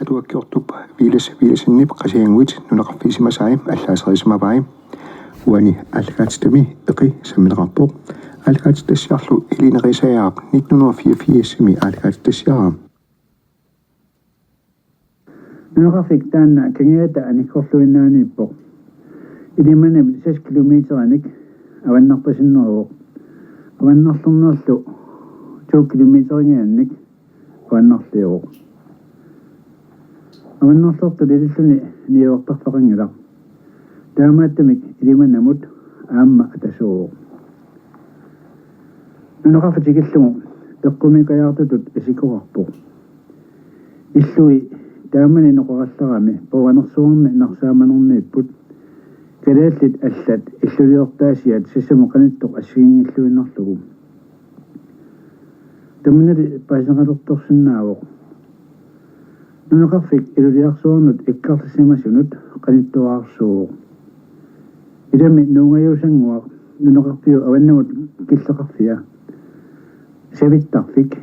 атуаккиортуп виласиннип qasianguit нунеқарфисимасаи аллаасерисимаваи уани аллагаатитами эқи самминеқарпоқ аллагаатитассиарлу илинерисаяап 1984-сими аллагаатитассиараа нунеқарфик таанна кангиата аниккорлуиннааниппоқ илиманам 6 километераник аваннарпасиннеруоқ аваннарлернерлу 2 километерингианник аваннарлиоқ аваннарлерту лилиллуни ниортарфақангила таамааттамик илиманамут аама атасууоқ нунеқарфатикиллугу эққумикаяртутут исикорарпоқ иллуи таамани ноқоралларами пованерсуарми нарсааманернииппут калааллит аллат иллулиортаасиат сисамоқаниттоқ ассигингиллуиннарлугу тамнали паасеқалерторсинаавоқ нунеқарфик илулиарсуарнут иккарлассимасунут қаниттуаарсууоқ илами нунгаюусангуақ нунеқарпиу аваннамут киллеқарфиа савиттарфик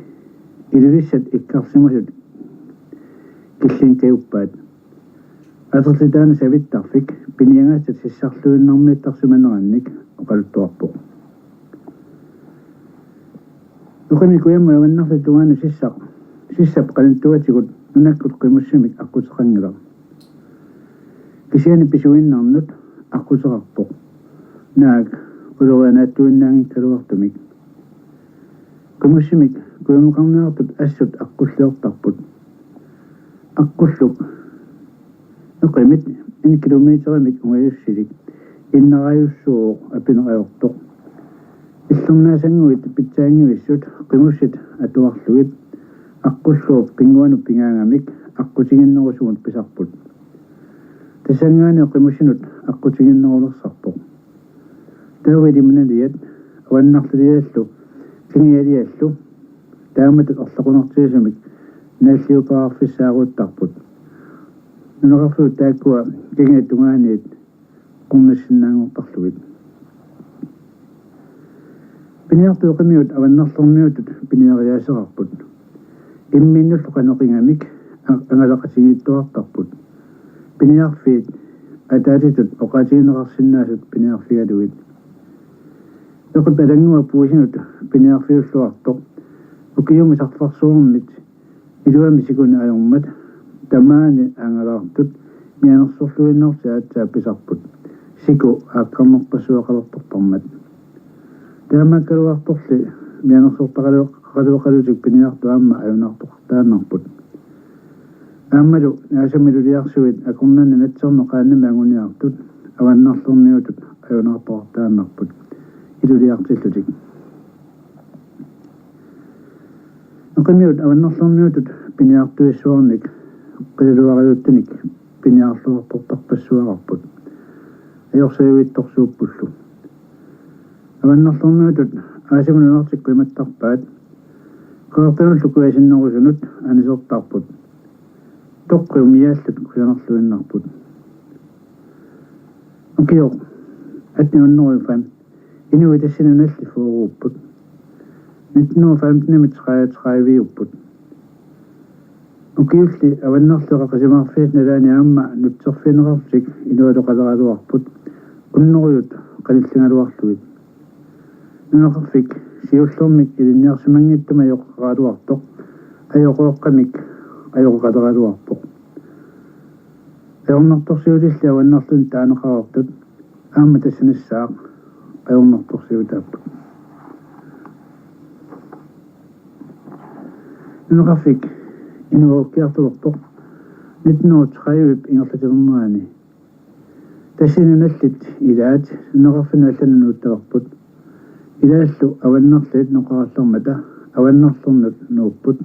илулиссат иккарсимасут киллин кеуппаат атерлитаана савиттарфик пиниангаасат сиссарлуиннэрмиттарсуманеранник оқалуттуарпоқ нукамикуямма аваннарлитугаана сиссап қалинтуатигут нунаккут қимуссимик аққутеқангила кисиани писуиннарнут аққутеқарпоқ наак улорианааттуиннаанги калуартумик қимуссимик куямуқарнеартут ассут аққуллиортарпут аққуллук нуқимит 1 километерамик унгаюссилик иннараюссууоқ апинериортоқ иллернаасангуит питсаангивиссут қимуссит атуарлугит аққуллууп қингуану пингаангамик аққутигиннерусугут писарпут тасангаани қимуссинут аққутигиннерулерсарпоқ таавилимналиат аваннарлилиаллу кингиалиаллу тааматат орлақунартиисумик нааллиупаарфиссаагуттарпут нунеқарфу тааккуа кингиаттунгааниит қумнассиннаангуттарлугит пиниартуоқимиут аваннарлермиутут пиниариаасеқарпут имминнуллу қанеқингамик ангалақасигиттуартарпут пиниарфиит атаатитут оқатигинеқарсинаасут пиниарфигалугит эқипалангуа пуусинут пиниарфиуллуартоқ укиуми сартфарсуурмит илуами сикуни аёрмат тамаани ангалаартут мианерсорлуиннэрсаатсаа писарпут сику ааққаммерпасуақалерторпармат таамаккалуарторли мианерсортақалуақалутик пиниарту аама аюнаартоқартааннарпут аамалу наасамилулиарсуит акорнанна натсерно qaannami anguniartut аваннарлерниутут аюнаартоқартааннарпут илулиартиллутик нуқимиут аваннарлерниутут пиниартуиссуарник qilluariuttanik piniarluartortarpassuararput ajorsajuittorsuupпуллу аваннарлерниутут аасимунунартикку иматтарпаат qaartanullukuasinnerusунут анисертарпут тоққиумиааллут куянерлуиннарпут окио атниуннеруифам инуитассинуналли фууруппут 1915-33 укиулли аваннерлеқақасимаарфиит налаани аама нутсерфинеқарсик инуалоқалералуарпут уннеруйут қалиллингалуарлуит нунеқарфик сиуллермик илинниарсимангиттума йоққаралуартоқ аёқоққамик аёққалералуарпоқ аёрнарторсиулилли аваннерлун таанеқарартут аама тассаниссаақ аёрнарторсиутааппут нунеқарфик инуоккиартулерпоқ 1930 ингерлатилернерани тассинуналлит илаат нунеқарфинаалланнууттаварпут илааллу аваннерлит ноқараллермата аваннерлернут нууппут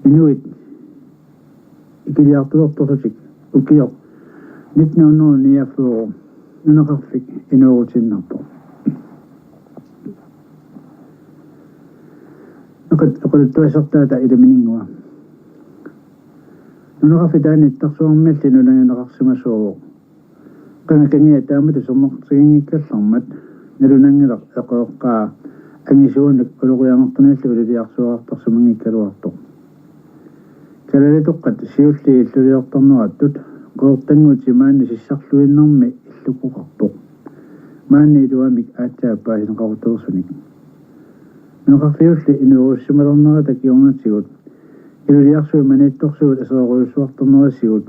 инуит икилиартулерторсик укиор 1994 нунеқарфик инуурутиннарпоқ оқалуттуасертаата иламинингуа нунеқарфитааниттарсуармалли нулангинеқарсимасууоқ qangakangия таамата суммертигингиккаллармат налунангилар эқоққаа ангисуунак улуқиангортуналлу улилиарсуаартарсумангиккалуартоқ Kalalitokkat siulli illuliortarnerattut qoortanguuti maanni sissarluinnermi illukuqarpoq maanni iluamik aatsaappaasин qarutorsunik nuqarfiulli inuurussimalernerata kiornatigut iluliarsui maniittorsugut aseeruissuartornerasigut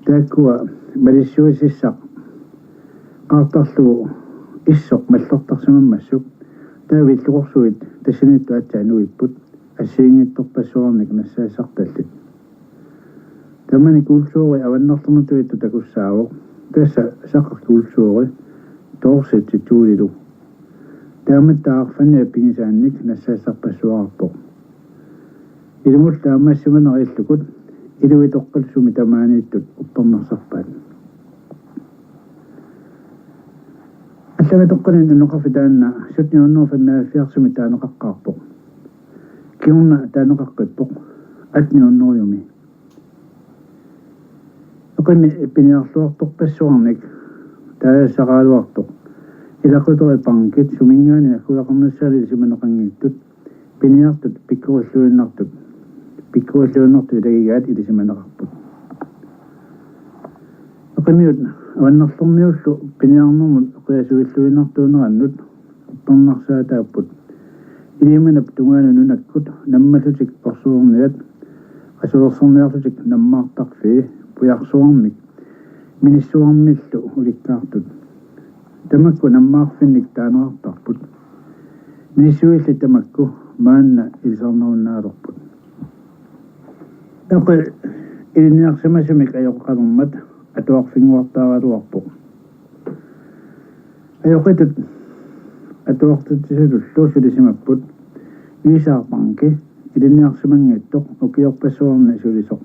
taakkua malissuisissaq qaartarlugu issoq mallertarsimammassuk taavitluqorsuit tassinittu atsaanuipput ассиингиттарпассуарник нассаассарталлит тамани кулсуори аваннартэрнутуитtu такуссаавоқ тасса саққаркулсуори тоорситситуулилу тааматтаарфани пигисаанник нассаассарпассуарпоқ илумул таамаассиманериллукут илуитоққалсуми тамаанииттут уппернерсарпаат аллагатоққанин унеқарфитаанна сутниуннерфаммааффиарсуми таанеқаққарпоқ kiunna taanoqaqqippoq atniunnuuyumi oqimi piniarluartorpassuarnik taasaqaaluartoq ilaqutori pankit sumingaani akkulaqarnassaalili simaneqangiittut piniartut pikkuulluinnartu ilagigaat ilisimaneqarput oqimiut avannarlorniullu piniarnermut oqiasuilluinnartuunerannut upparnarsaataapput ilimana tungaanu nunakkut nammalutik orsuorniat qasulersorniarlutik nammaartarfi pujarsuarmik minissuarmillu ulikkaartut tamakku nammaarfinnik taanerartarput minissuilli tamakku maanna ilisarnarunnaalorput taqi iliniarsimasimik ajoqqalermat atuarfinguartaaraluarpoq ajoqitut atuartutisulu sulisimapпут иисаарпанки илинниарсимангиттоқ укиорпассуарна сулисоқ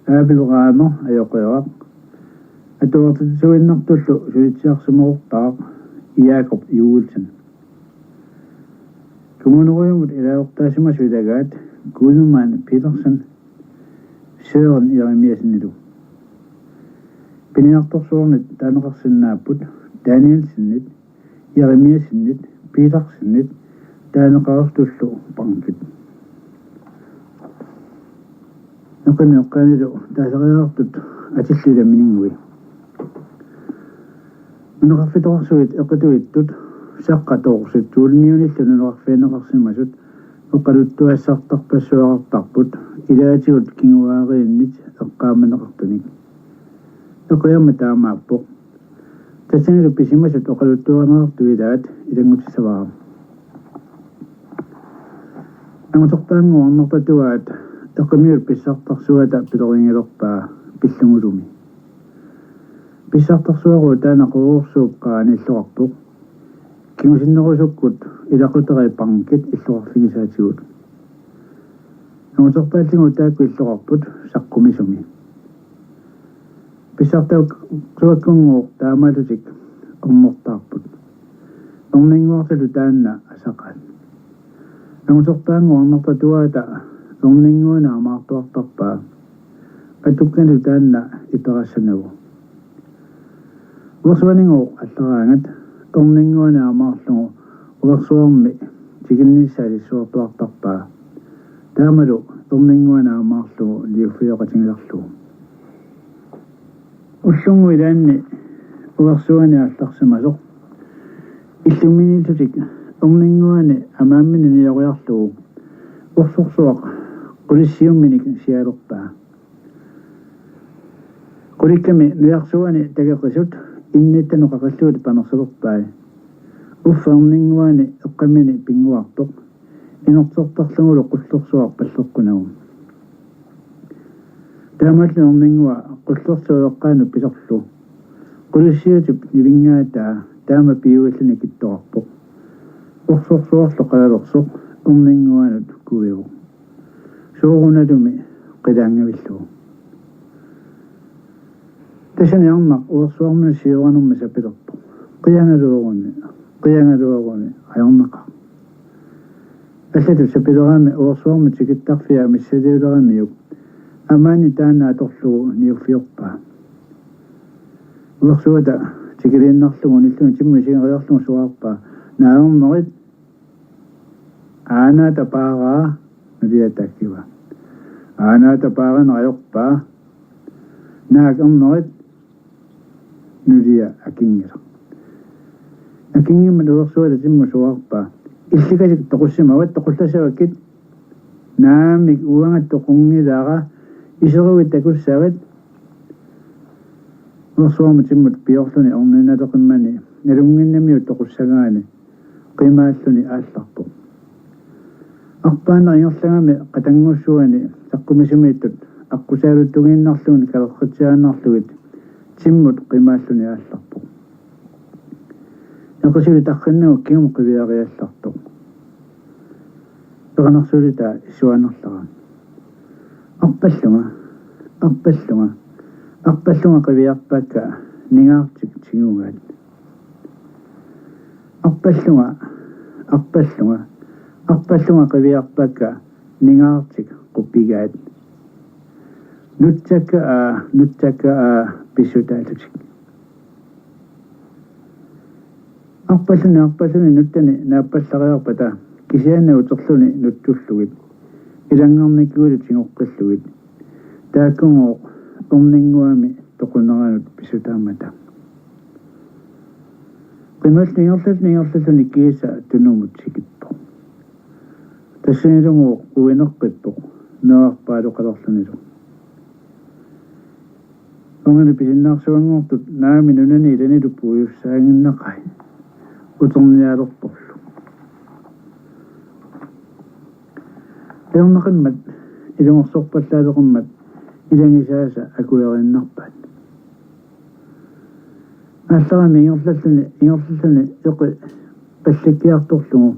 аапилугаама аёқиорак atuartutisuиннартуллу сулитсиарсимоортаақ Jakob Juelsen kommuneruumut ilaortaasima suilagaat Guðmann Petersen Søren Jeremiasen piniartorsuornit taaneqarsinnaapпут Danielsenit Jeremiasenit Petersenit taaneqarustullu pankit noqaniqqaanilu taasaqaartut atillulaminingui nuqarfitoqarsuit eqituittut saqqatoqsittuulmiunillu nuqarfiineqarsimasut oqaluttuassartarpassuaqartarput ilaatigut kinguaariinnit eqqaamaneqartunik eqiamma taamaappoq tassanilu pisimasut oqaluttuanerartuilaat ilangutissavaa angutorpaanguarnertatuaat eqimiul pissartarsuata pileringilerpaa pillungulumi pissartarsuaru taanaqoruursuuqqaanilluarpoq kingusinnerusukkut ilaquteri pankit illuarfigisaatigut angutorpaallingu taakku illuqarput saqqumissumi pissartauk suakkunguuq taamalutik ormortaarput orninguartalu taanna asaqaat angutorpaanguarnertatuaata orninguuna amaartuartarpaa atukkalu taanna iperassanagu uersuaninguuq alleraangat orninguuna amaarlugu uersuarmi tiginnissaalissuartuartarpaa taamalu orninguuna amaarlugu liuffioqatingilarlugu ullungu ilaanni uersuani алларсимасоq иллуминилтутик орнингуани амаамминниориарлугу урсурсуақ qulissиумминик сиалерпаа qulикками нуярсуани тагеқисут инниттануқақаллуут панерсалерпаа уффернингуани эққамини пингуартоқ инертортарлугулу qullersuaq паллеққунагу таамалли орнингуа qullersuuеққаану писерлу qulissиутип нивингаатаа таама пиуиллуни киттоқарпоқ урсурсуарлу қалалерсоқ орнингуанут куиу сууруналуми қилаангавиллугу тасаниарнақ уерсуармина сиуранерми сапилерпоқ қиангалуагуни аярнақа аллату сапилерами уерсуарми тикиттарфиа миссалиулерамиук амаани таанааторлугу ниуффиорпаа уерсуата тикилииннарлугу ниллуни тиммисингериарлугу суарпаа наернерит аана тапаараа нулиатаккива Aanaata paaqanaqayorpaa naakammerit nulia akingila akingimma uersuala timmusuarpaa illikasik toqussimavat toqullasavakit naamik uangat toqungilaara iseruvit takussavat uersuarma timmut piorluni orninaleqimmani nalunginnamiut toqussagaani qimaalluni aallarpu arpaana ingerlagami qatanngussuani saqqumisumiittut аққусаалуттугииннарлуни калерритсиааннарлугит тиммут қимааллуни аалларпу нақасули таққиннагу киум қивиариалларту перанерсулита исуанерлара арпаллунга қивиарпаакка нингаартик тигугаат арпаллунга қивиарпаакка нингаартик қуппигаат нутсакка писутаалутик арпаллуни нуттани нааппаллариарпата кисианнагу терлуни нуттуллугит илангерниккули тигоққиллугит тааккунгоо орнингуами тоқунеранут писутаамата қималлингерлалуни кииса тунумут сикиппо тассанилугу уинеққиппо нуарпаалоқалерлунилу ongani pisinnaarsuanngortut naami nunani ilaniluppu uyussaaginnaqai uternialorporlu ilernaqimmat ilungorsorpallaaleqimmat ilangisaasa akuerinnarpat aallarami ingerlalluni eqi pallakkiartorlugu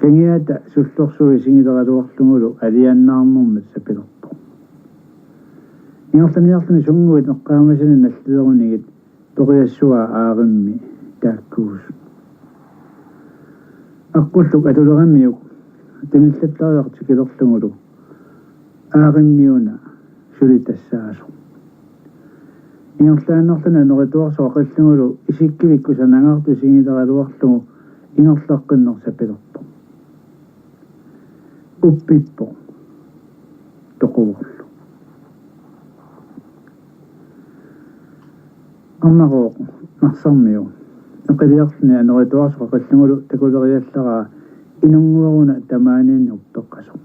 kangiata sullorsui singileraluarlungulu aliannaarmurmat sapilerpo ingerlaniarluni sunguit eqqaamasani nallilerunigit toriassua aarimmi taakkuus аққуллук атулераммиук туниллаттариартикилерлугулу аариммиуна сулитассаасу ингерлааннерлуна норитуарсоо қиллугулу исиккивикку санангаарту сигилералуарлугу ингерлаққиннерсапилерпо уппиппо тоқуворлу аммароо нарсармиу эқилиарлуни аноритуарсоо қиллугулу такулериаллараа инунгуаруна тамаанииннерпеққасу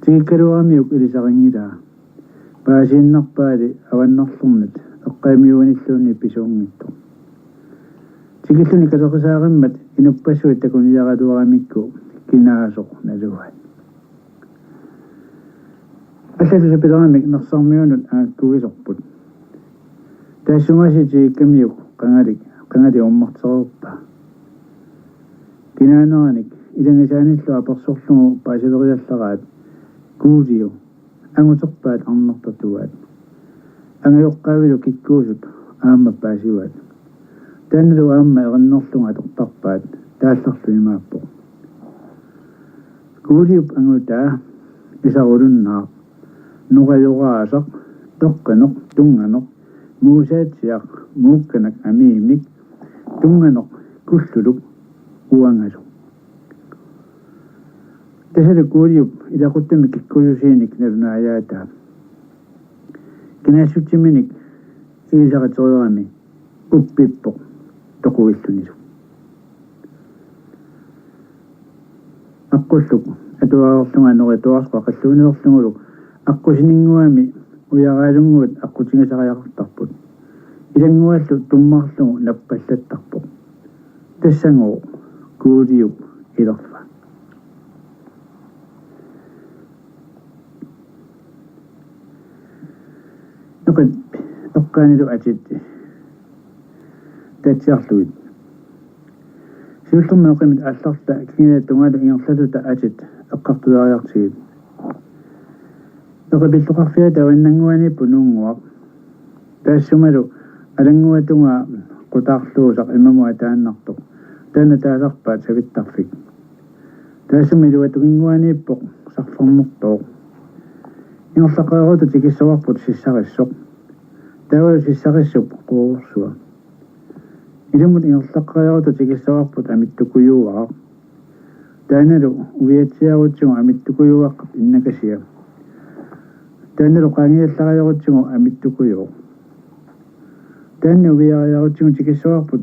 тигиккалуарамиук илисарингилаа паасииннарпаали аваннерлернат эққаамиуаниллуунни писуунгитту тигиллуни калеқисаариммат инуппассуит такунияралуарамикку кинаасоқ налугат аллалуса пилерамик нерсармиунут ааккуисорпут таассумасити камиук qangalik уммартерерпа кинаанараник илангисааниллуа персорлугу паасилериаллараат куулиу ангутерпаат арнертатугаат ангайоққаавилу киккуусут аама паасиваат таанналу аама ериннерлунга атортарпаат таалларлу имааппо куулиуп ангутаа исарулуннаа нуқайораасақ тоққанеқ тунганеқ muusaatsiaq muukkanak amiimik tunganoq kulluluk uangasu tasalu kuuriup ilaquttamik kikkuyusiinik narunaayaata kinaassuttiminik iisaqateriami uppippo toquillunisu аққуллук атуаарерлунга норитуарсқа қаллуунеерлугулу аққусинингуами уягаалунгуут аққутингасариақартарпут илангуаллу туммарлугу наппаллаттарпу тассангуу куулиуп илерфа нақит эққаанилу атитти татсиарлуит сиуллермеэқимит алларта кингилаттунгаалу ингерлалута атит эққартулариартигит эқабиллуқарфиа таваннангуани пунунгуақ таассумалу алангуатунга qutaarluusaq imamua taannartuq taana taasarpaat savittarfik taassumilua tukinguaniippoq sarformortoq ingerlaqaeruta tikissavарпут сиссарissоq таавалу сиссарissуп quurursua илумут ингерлаққаерута tikissavарпут амиттукуюуаа тааналу уиатсиарутсуга амиттукуюуаққап иннакасиа таанеру qaangiallariorutsugu amittukuyo таанни увиариарутсугу тикиссуарпут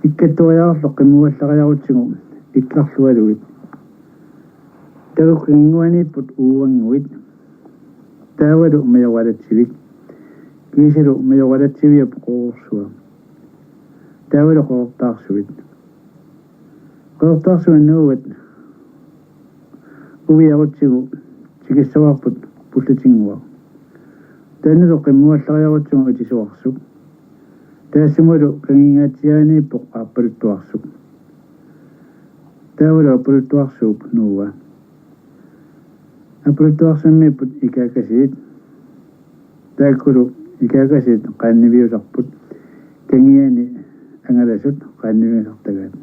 иккаттуаjaarloq qimmuallariarutsugu иккарлуалуит тагуккингуаниппут уувангуит таавалу умиоралатсивик кисилу умиоралатсивиап qoorsuа таавалу qoortaarsuannуугат увиарутсигу тикиссуарпут пуллутингуа тааннеру qimmuallariarutsugu атисуарсук таассумалу кангингаатиаанииппоқ ааппалуттуарсук таавалу аппалуттуарсууп нууа аппалуттуарсаммиппут икаакасиит тааккулу икаакасиит qaanniviusarput кангиани ангаласут qaanniviusartagaat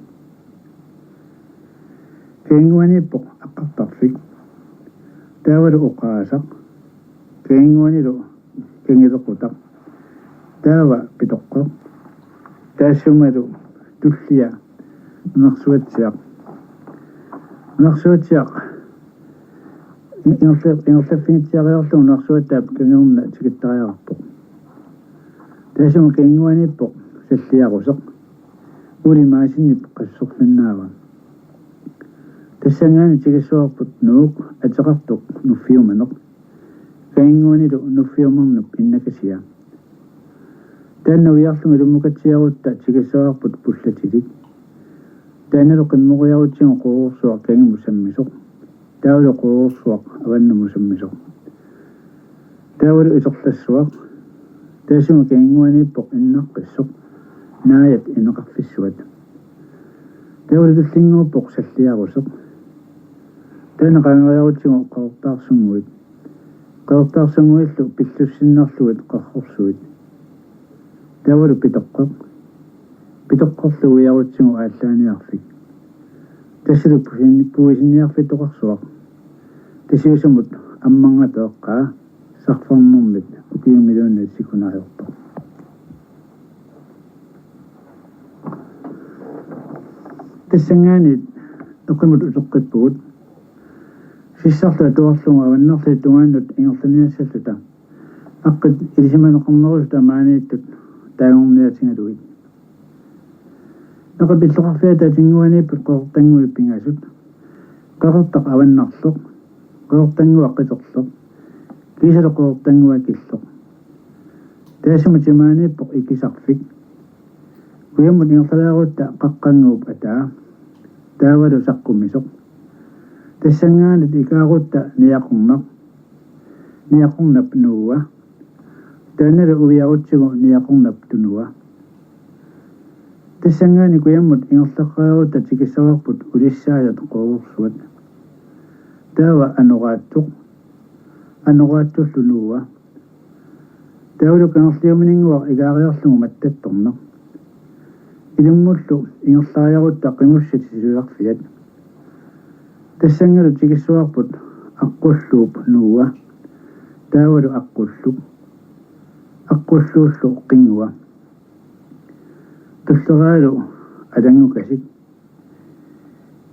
кангуаниппоқ аққартарфик таавалу оқаасақ кангуанилу кангилеқутақ таава питоққоқ таассумалу туллиа нерсуатсиақ ингерлаффингитсиариарлу нерсуаттаап кангерна тикиттариарпоқ таассума кангуаниппоқ саллиарусеқ улимаасиннип qassорланнаава тассангаани тикиссуарпут нуук атеқартоқ нуффиуманеқ кангуанилу нуффиумарнук иннакасиа тааннавиарлугу луммукатсиарутта тикиссуарпут пуллатилик таанналу qimmuqiarutсигу qoorsuaq kangimусаммисоq таавалу qoorsuaq аваннумусаммисоq таавалу исерлассуақ таасума кангуаниппоқ иннаққиссоқ нааят инеқарфиссуат таавалу туллингууппоқ саллиарусеқ таана qangaриарутсигу qaortaarsunguиллу пиллуссиннарлугит qarrorsuit таавалу питоққорлу уиарутсигу ааллааниарфик тассилу пуисинниарфит тоқарсуақ тассиусамут аммангатеэққаа сарфарнэрмит укиумилуунна сикунариорпа тассангаани тоқимут усеққиппугут сиссарлуа туарлугу аваннерли тугааннут ингерланиассаллута аққит илисиманеқарнерусута маанииттут таагорниатингалуит нақапиллоқарфиата тингуаниппут қортангуиппингасут қартақ аваннарлоқ қортангуаққитерлоқ кисалу қортангуакиллоқ таасума тимаанииппоқ икисарфик куяммут ингерлаарутта қаққангууп атаа таавалу саққумисоқ тассангаанит икаарутта ниақорнап нууа таанналу увиарутсигу ниақорнап тунуа тассангаани куяммут ингерлаққаярутта тикиссаварпут улиссаajat qoorsuat таава анорааттуллу нууа таавалу кангерлиуминингуа игаариарлугу маттатторнеқ илуммуллу ингерлааярутта қимуссат сисуарфиат тассангалу тикиссуарпут аққуллууп нууа таавалу аққуллууллу қингуа туллерaalу алангукасик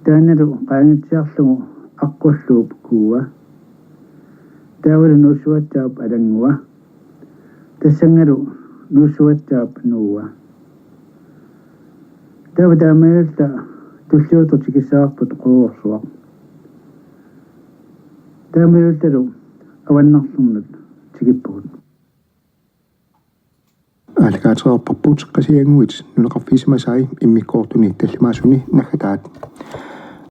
таанналу qaangitsiarlugu аққуллууп кууа таавалу нуусуаттаап алангуа тассангалу нуусуаттаап нууа таава таамаалта туллиуту тикиссаарпут qoorsuaq таамаалталу аваннарлернут тикиппугут алкаатеэрпарпут qasianguit nuneqarfiisimасаи иммиккоортуни таллимаасуни наггатаат